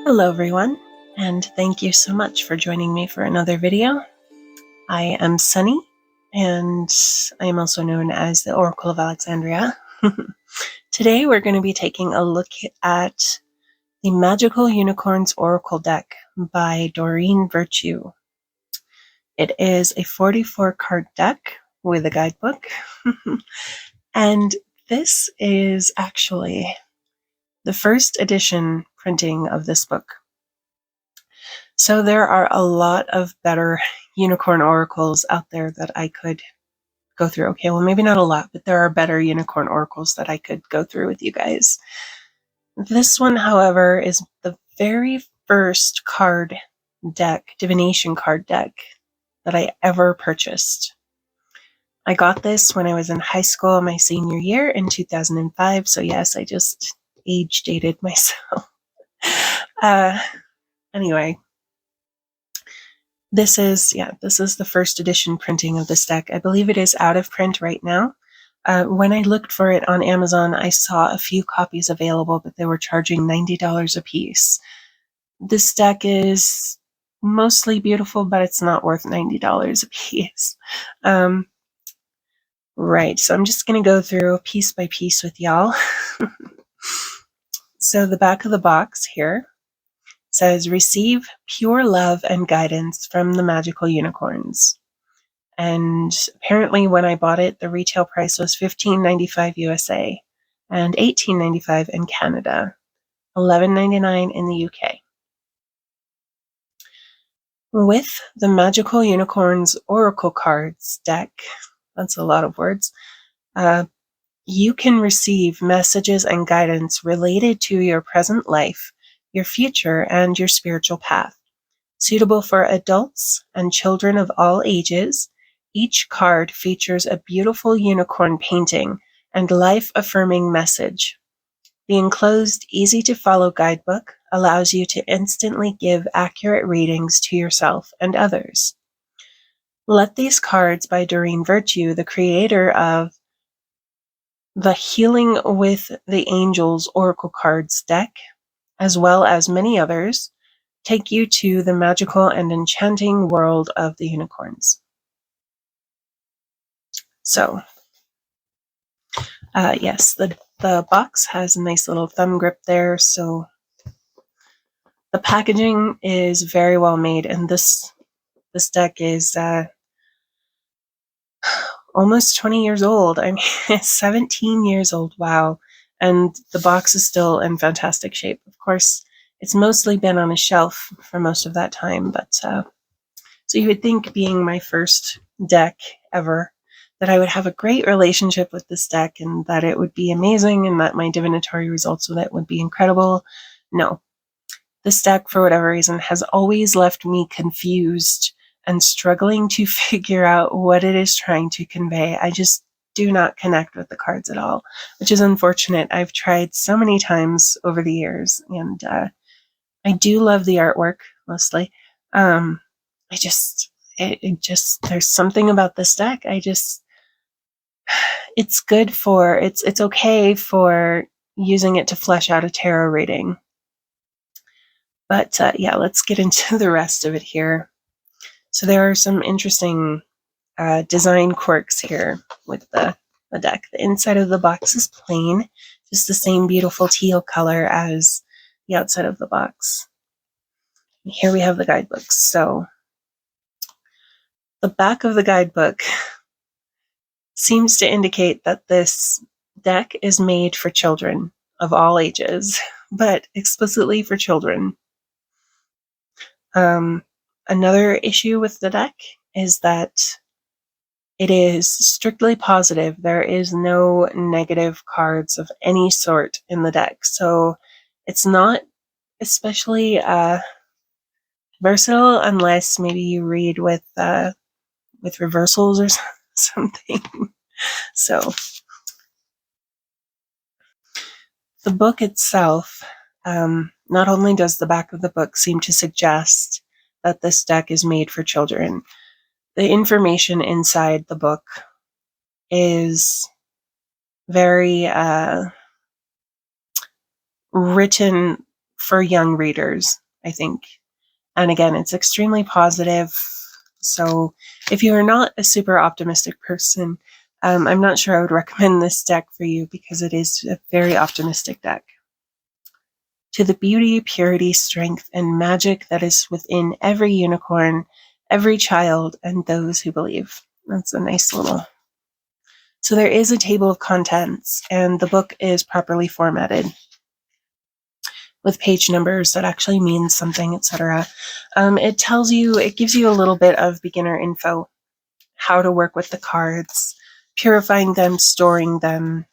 Hello everyone, and thank you so much for joining me for another video. I am Sunny, and I am also known as the Oracle of Alexandria. Today we're going to be taking a look at the Magical Unicorns Oracle deck by Doreen Virtue. It is a 44 card deck with a guidebook, and this is actually the first edition printing of this book. So there are a lot of better unicorn oracles out there that I could go through. Okay, well, maybe not a lot, but there are better unicorn oracles that I could go through with you guys. This one, however, is the very first card deck, divination card deck, that I ever purchased. I got this when I was in high school, my senior year in 2005. So yes, I just age dated myself. Anyway. This is the first edition printing of this deck. I believe it is out of print right now. When I looked for it on Amazon, I saw a few copies available, but they were charging $90 a piece. This deck is mostly beautiful, but it's not worth $90 a piece. Right, so I'm just going to go through piece by piece with y'all. So the back of the box here says, receive pure love and guidance from the magical unicorns. And apparently when I bought it, the retail price was $15.95 USA and $18.95 in Canada, $11.99 in the UK. With the Magical Unicorns Oracle Cards deck, that's a lot of words, you can receive messages and guidance related to your present life, your future, and your spiritual path. Suitable for adults and children of all ages, each card features a beautiful unicorn painting and life-affirming message. The enclosed, easy-to-follow guidebook allows you to instantly give accurate readings to yourself and others. Let these cards by Doreen Virtue, the creator of the Healing with the Angels Oracle Cards deck, as well as many others, take you to the magical and enchanting world of the unicorns. So, yes, the box has a nice little thumb grip there, so the packaging is very well made, and this deck is almost 20 years old. I mean, it's 17 years old, wow. And the box is still in fantastic shape. Of course, it's mostly been on a shelf for most of that time, but so you would think, being my first deck ever, that I would have a great relationship with this deck and that it would be amazing and that my divinatory results with it would be incredible. No. This deck, for whatever reason, has always left me confused and struggling to figure out what it is trying to convey. I just do not connect with the cards at all, which is unfortunate. I've tried so many times over the years, and I do love the artwork mostly. There's something about this deck. It's good for, it's okay for using it to flesh out a tarot reading. But yeah, let's get into the rest of it here. So there are some interesting design quirks here with the deck. The inside of the box is plain, just the same beautiful teal color as the outside of the box. And here we have the guidebooks. So the back of the guidebook seems to indicate that this deck is made for children of all ages, but explicitly for children. Another issue with the deck is that it is strictly positive. There is no negative cards of any sort in the deck. So it's not especially versatile unless maybe you read with reversals or something. So the book itself, not only does the back of the book seem to suggest that this deck is made for children, the information inside the book is very written for young readers, I think. And again, it's extremely positive. So if you are not a super optimistic person, I'm not sure I would recommend this deck for you because it is a very optimistic deck. To the beauty, purity, strength, and magic that is within every unicorn, every child, and those who believe. That's a nice little... So there is a table of contents, and the book is properly formatted with page numbers that actually means something, etc. It gives you a little bit of beginner info, how to work with the cards, purifying them, storing them,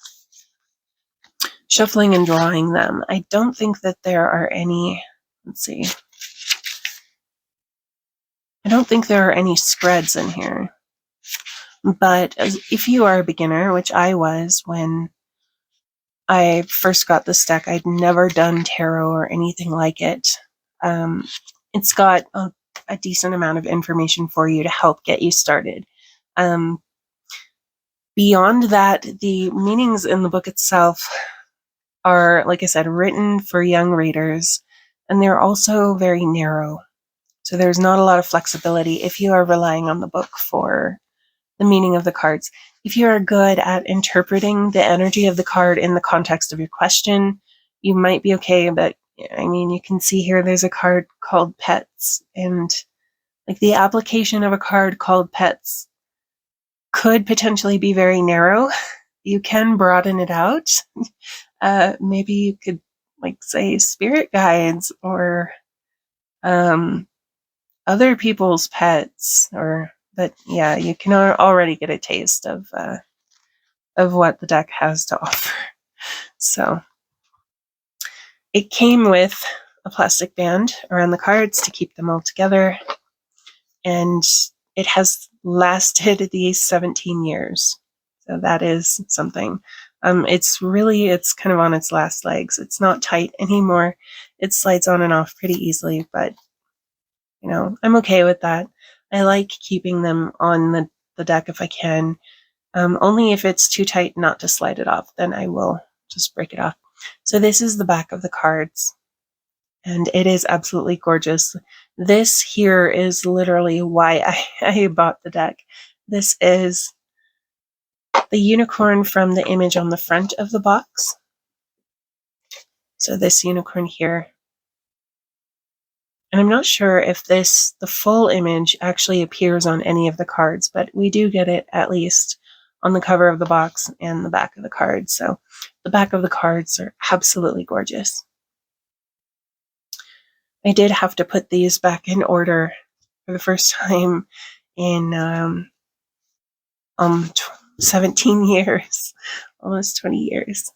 shuffling and drawing them. I don't think that there are any, let's see. I don't think there are any spreads in here. But if you are a beginner, which I was when I first got this deck, I'd never done tarot or anything like it. It's got a decent amount of information for you to help get you started. Beyond that, the meanings in the book itself are, like I said, written for young readers, and they're also very narrow. So there's not a lot of flexibility if you are relying on the book for the meaning of the cards. If you are good at interpreting the energy of the card in the context of your question, you might be okay. But I mean, you can see here there's a card called Pets, and like the application of a card called Pets could potentially be very narrow. You can broaden it out. Maybe you could like say spirit guides or other people's pets, but yeah, you can already get a taste of what the deck has to offer. So it came with a plastic band around the cards to keep them all together, and it has lasted these 17 years. So that is something. It's kind of on its last legs. It's not tight anymore. It slides on and off pretty easily, but you know, I'm okay with that. I like keeping them on the deck if I can. Only if it's too tight not to slide it off, then I will just break it off. So this is the back of the cards, and it is absolutely gorgeous. This here is literally why I bought the deck. This is the unicorn from the image on the front of the box. So this unicorn here. And I'm not sure if the full image actually appears on any of the cards, but we do get it at least on the cover of the box and the back of the card. So the back of the cards are absolutely gorgeous. I did have to put these back in order for the first time in 17 years, almost 20 years.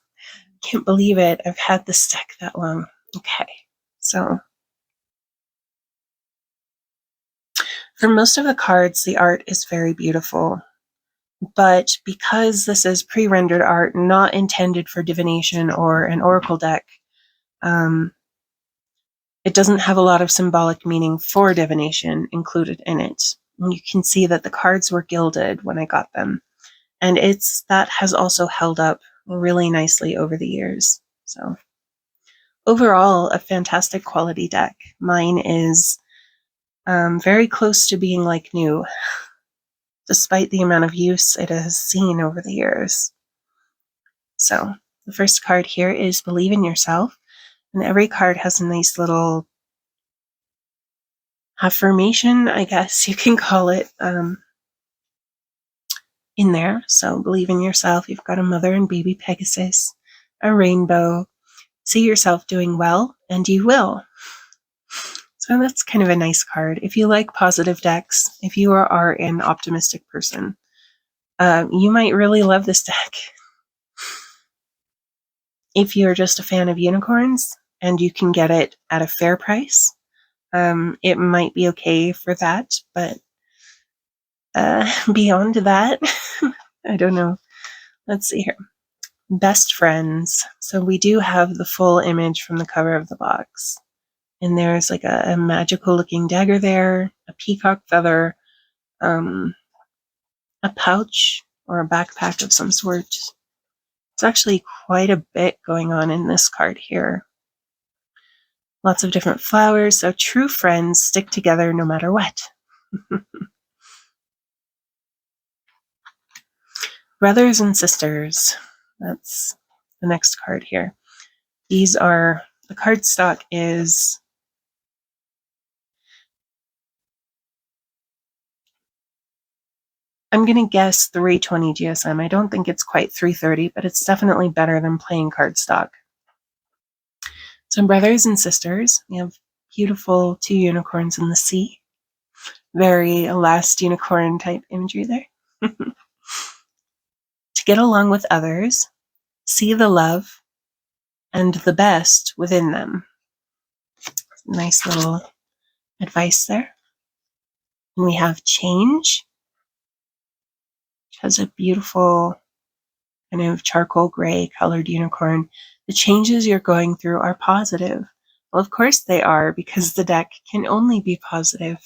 Can't believe it. I've had this deck that long. Okay, so for most of the cards, the art is very beautiful, but because this is pre-rendered art, not intended for divination or an oracle deck, it doesn't have a lot of symbolic meaning for divination included in it. And you can see that the cards were gilded when I got them, and that has also held up really nicely over the years. So overall, a fantastic quality deck. Mine is very close to being like new, despite the amount of use it has seen over the years. So the first card here is Believe in Yourself, and every card has a nice little affirmation, I guess you can call it, in there. So believe in yourself. You've got a mother and baby Pegasus, a rainbow, see yourself doing well, and you will. So that's kind of a nice card. If you like positive decks, if you are an optimistic person, you might really love this deck. If you're just a fan of unicorns and you can get it at a fair price, it might be okay for that, but beyond that, I don't know. Let's see here. Best friends. So we do have the full image from the cover of the box. And there's like a magical looking dagger there, a peacock feather, a pouch or a backpack of some sort. It's actually quite a bit going on in this card here. Lots of different flowers, so true friends stick together no matter what. Brothers and sisters. That's the next card here. These are, the cardstock is, I'm going to guess 320 GSM. I don't think it's quite 330, but it's definitely better than plain cardstock. So brothers and sisters, we have beautiful 2 unicorns in the sea. Very last unicorn type imagery there. To get along with others, see the love and the best within them. Nice little advice there. And we have change, which has a beautiful kind of charcoal gray colored unicorn. The changes you're going through are positive. Well, of course they are, because the deck can only be positive.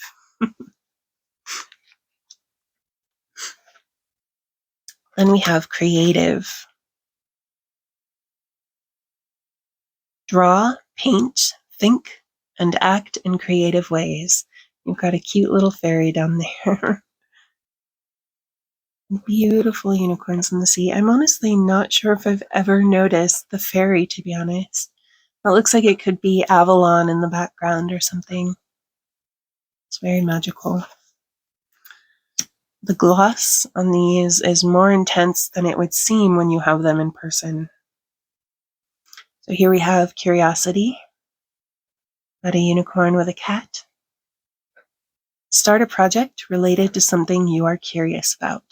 Then we have creative. Draw, paint, think, and act in creative ways. You've got a cute little fairy down there. Beautiful unicorns in the sea. I'm honestly not sure if I've ever noticed the fairy, to be honest. It looks like it could be Avalon in the background or something. It's very magical. The gloss on these is more intense than it would seem when you have them in person. So here we have curiosity. Got a unicorn with a cat. Start a project related to something you are curious about.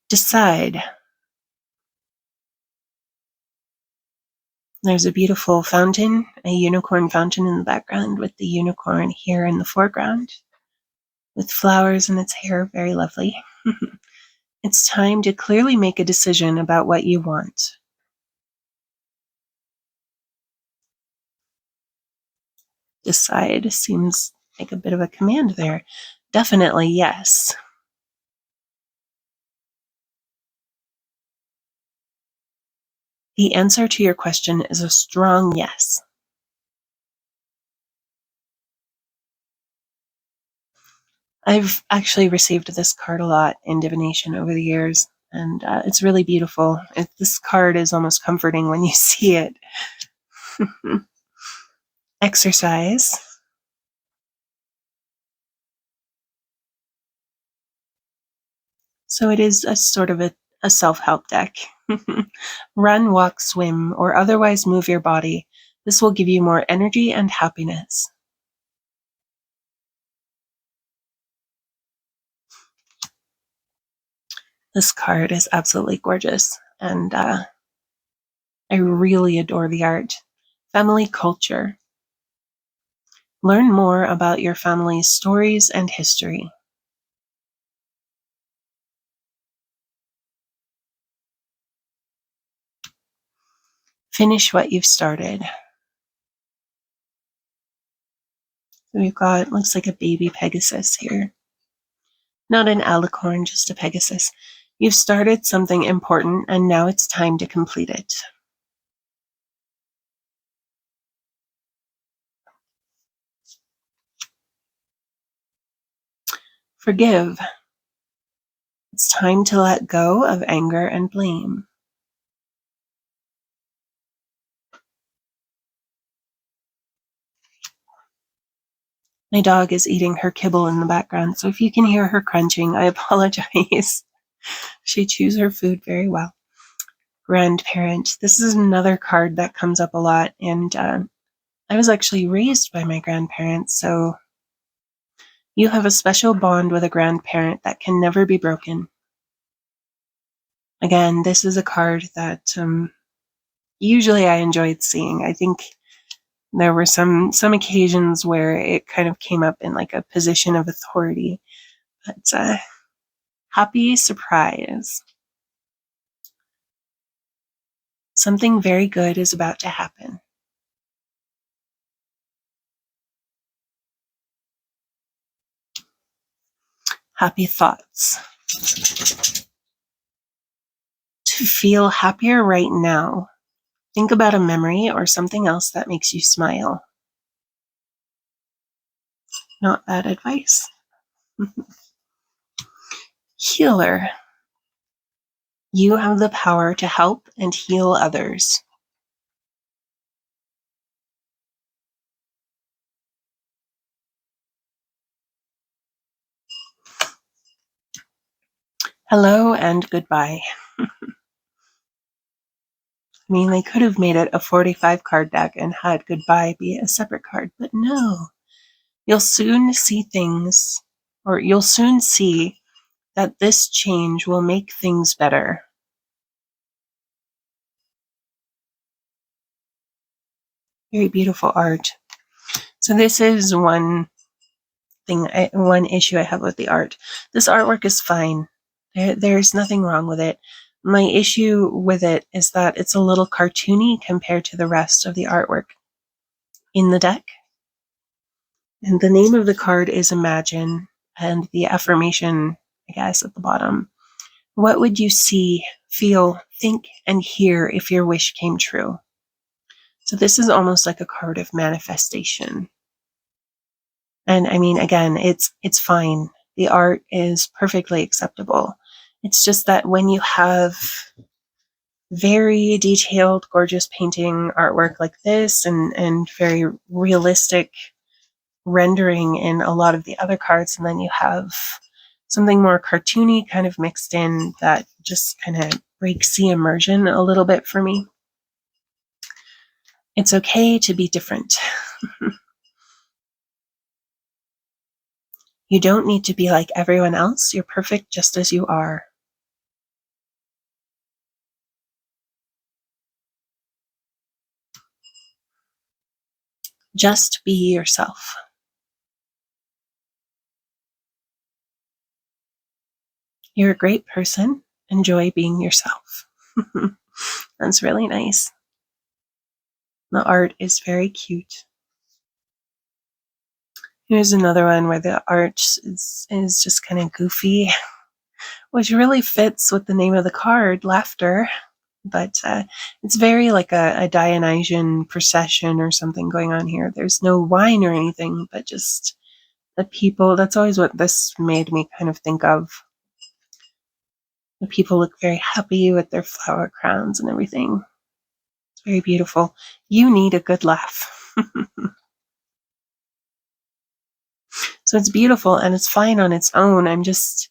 Decide. There's a beautiful fountain, a unicorn fountain in the background with the unicorn here in the foreground with flowers in its hair. Very lovely. It's time to clearly make a decision about what you want. Decide seems like a bit of a command there. Definitely yes. The answer to your question is a strong yes. I've actually received this card a lot in divination over the years, and it's really beautiful. This card is almost comforting when you see it. Exercise. So it is a sort of a self-help deck. Run, walk, swim, or otherwise move your body. This will give you more energy and happiness. This card is absolutely gorgeous, and I really adore the art. Family culture. Learn more about your family's stories and history. Finish what you've started. So we've got, looks like a baby Pegasus here. Not an alicorn, just a Pegasus. You've started something important, and now it's time to complete it. Forgive. It's time to let go of anger and blame. My dog is eating her kibble in the background, so if you can hear her crunching, I apologize. She chews her food very well. Grandparent. This is another card that comes up a lot, and I was actually raised by my grandparents, so you have a special bond with a grandparent that can never be broken. Again, this is a card that usually I enjoyed seeing. I think there were some occasions where it kind of came up in like a position of authority, but happy surprise. Something very good is about to happen. Happy thoughts. To feel happier right now, Think about a memory or something else that makes you smile. Not bad advice. Healer. You have the power to help and heal others. Hello and goodbye. I mean, they could have made it a 45 card deck and had goodbye be a separate card, but no. You'll soon see things, or you'll soon see that this change will make things better. Very beautiful art. So this is one issue I have with the art. This artwork is fine. There's nothing wrong with it. My issue with it is that it's a little cartoony compared to the rest of the artwork in the deck. And the name of the card is Imagine, and the affirmation, I guess, at the bottom. What would you see, feel, think, and hear if your wish came true? So this is almost like a card of manifestation. And I mean, again, it's fine. The art is perfectly acceptable. It's just that when you have very detailed, gorgeous painting artwork like this and very realistic rendering in a lot of the other cards, and then you have something more cartoony kind of mixed in, that just kind of breaks the immersion a little bit for me. It's okay to be different. You don't need to be like everyone else. You're perfect just as you are. Just be yourself. You're a great person. Enjoy being yourself. That's really nice. The art is very cute. Here's another one where the art is just kind of goofy, which really fits with the name of the card, laughter. But it's very like a Dionysian procession or something going on here. There's no wine or anything, but just the people. That's always what this made me kind of think of. The people look very happy with their flower crowns and everything. It's very beautiful. You need a good laugh. So it's beautiful and it's fine on its own. I'm just...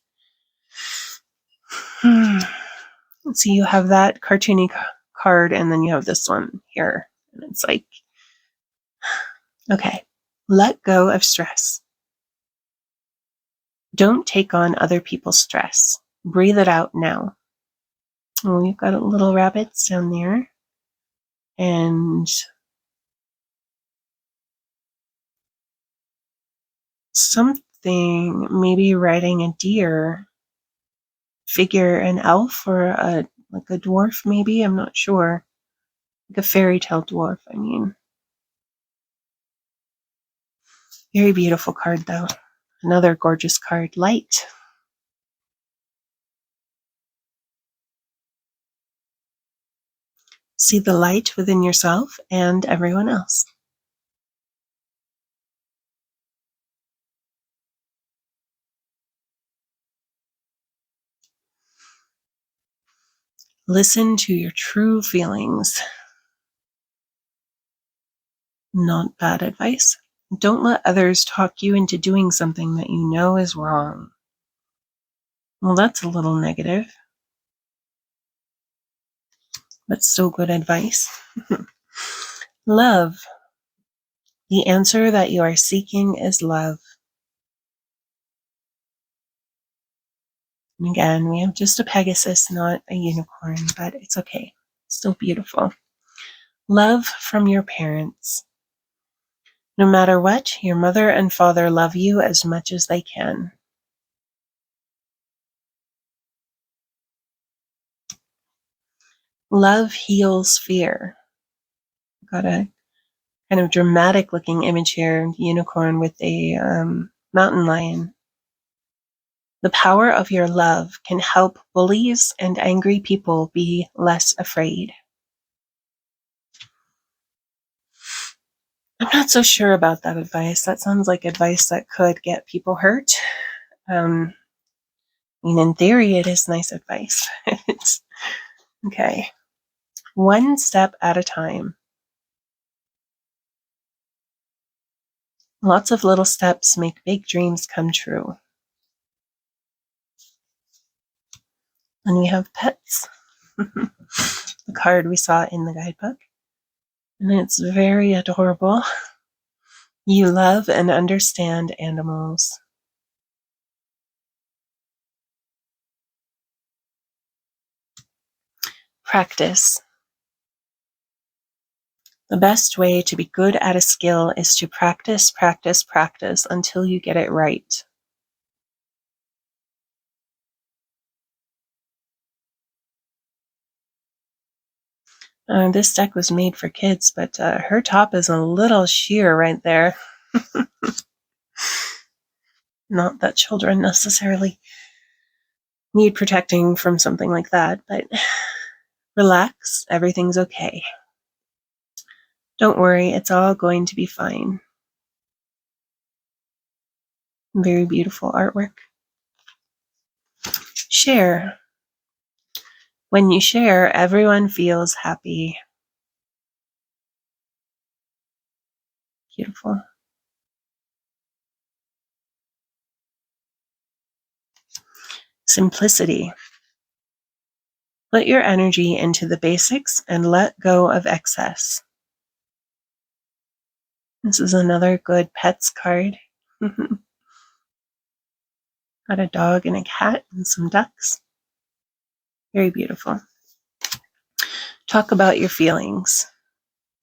So you have that cartoony card and then you have this one here. And it's like, okay, let go of stress. Don't take on other people's stress. Breathe it out now. Oh, you've got little rabbits down there. And something, maybe riding a deer figure, an elf or like a dwarf maybe, I'm not sure. Like a fairy tale dwarf, I mean. Very beautiful card though. Another gorgeous card, Light. See the light within yourself and everyone else. Listen to your true feelings. Not bad advice. Don't let others talk you into doing something that you know is wrong. Well, that's a little negative, but still good advice. Love. The answer that you are seeking is love. And again, we have just a Pegasus, not a unicorn, but it's okay. It's still beautiful. Love from your parents. No matter what, your mother and father love you as much as they can. Love heals fear. Got a kind of dramatic looking image here, unicorn with a mountain lion. The power of your love can help bullies and angry people be less afraid. I'm not so sure about that advice. That sounds like advice that could get people hurt. I mean, in theory, it is nice advice. Okay. One step at a time. Lots of little steps make big dreams come true. And we have pets. The card we saw in the guidebook. And it's very adorable. You love and understand animals. Practice. The best way to be good at a skill is to practice, practice, practice until you get it right. This deck was made for kids, but her top is a little sheer right there. Not that children necessarily need protecting from something like that, but relax, everything's okay. Don't worry, it's all going to be fine. Very beautiful artwork. Share. When you share, everyone feels happy. Beautiful. Simplicity. Put your energy into the basics and let go of excess. This is another good pets card. Got a dog and a cat and some ducks. Very beautiful. Talk about your feelings.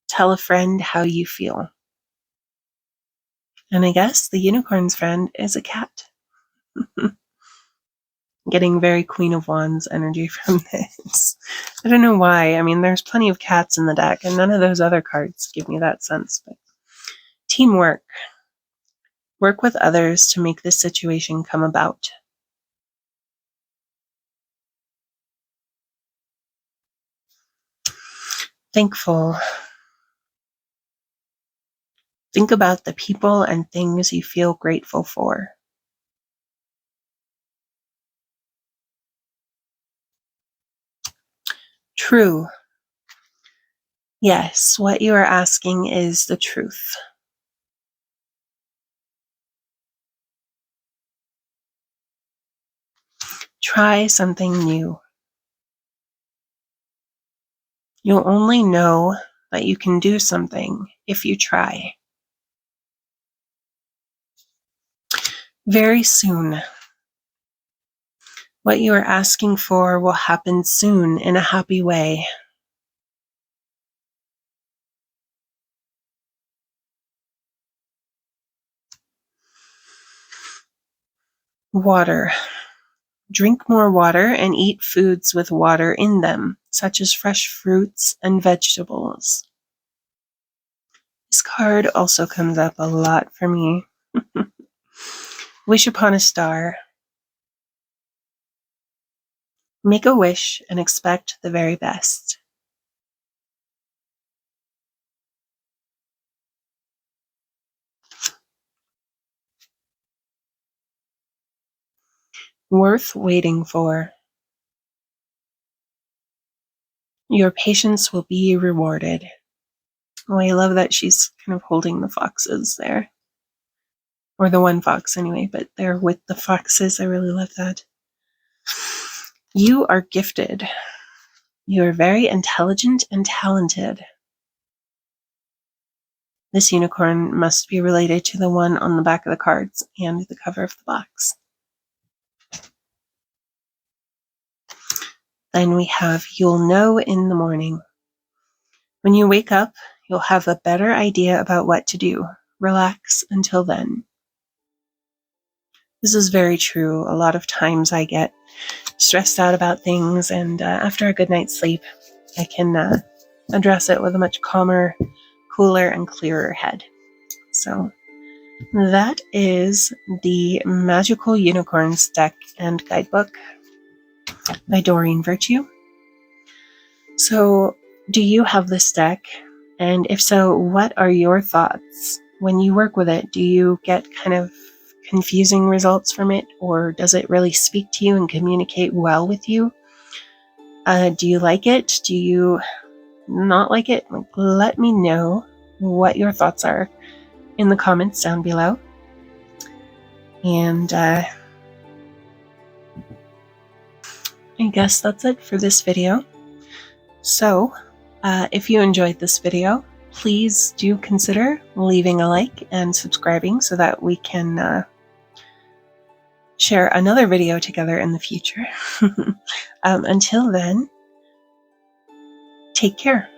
Tell a friend how you feel. And I guess the unicorn's friend is a cat. Getting very Queen of Wands energy from this. I don't know why. I mean, there's plenty of cats in the deck, and none of those other cards give me that sense. But teamwork. Work with others to make this situation come about. Thankful. Think about the people and things you feel grateful for. True. Yes, what you are asking is the truth. Try something new. You'll only know that you can do something if you try. Very soon. What you are asking for will happen soon in a happy way. Water. Drink more water and eat foods with water in them, such as fresh fruits and vegetables. This card also comes up a lot for me. Wish upon a star. Make a wish and expect the very best. Worth waiting for. Your patience will be rewarded. Oh, I love that she's kind of holding the foxes there. Or the one fox anyway, but they're with the foxes. I really love that. You are gifted. You are very intelligent and talented. This unicorn must be related to the one on the back of the cards and the cover of the box. Then we have, you'll know in the morning. When you wake up, you'll have a better idea about what to do. Relax until then. This is very true. A lot of times I get stressed out about things, and after a good night's sleep, I can address it with a much calmer, cooler, and clearer head. So that is the Magical Unicorns deck and guidebook by Doreen Virtue. So do you have this deck? And if so, what are your thoughts? When you work with it, do you get kind of confusing results from it, or does it really speak to you and communicate well with you? Do you like it? Do you not like it? Let me know what your thoughts are in the comments down below. And I guess that's it for this video. So if you enjoyed this video, please do consider leaving a like and subscribing so that we can share another video together in the future. Until then, take care.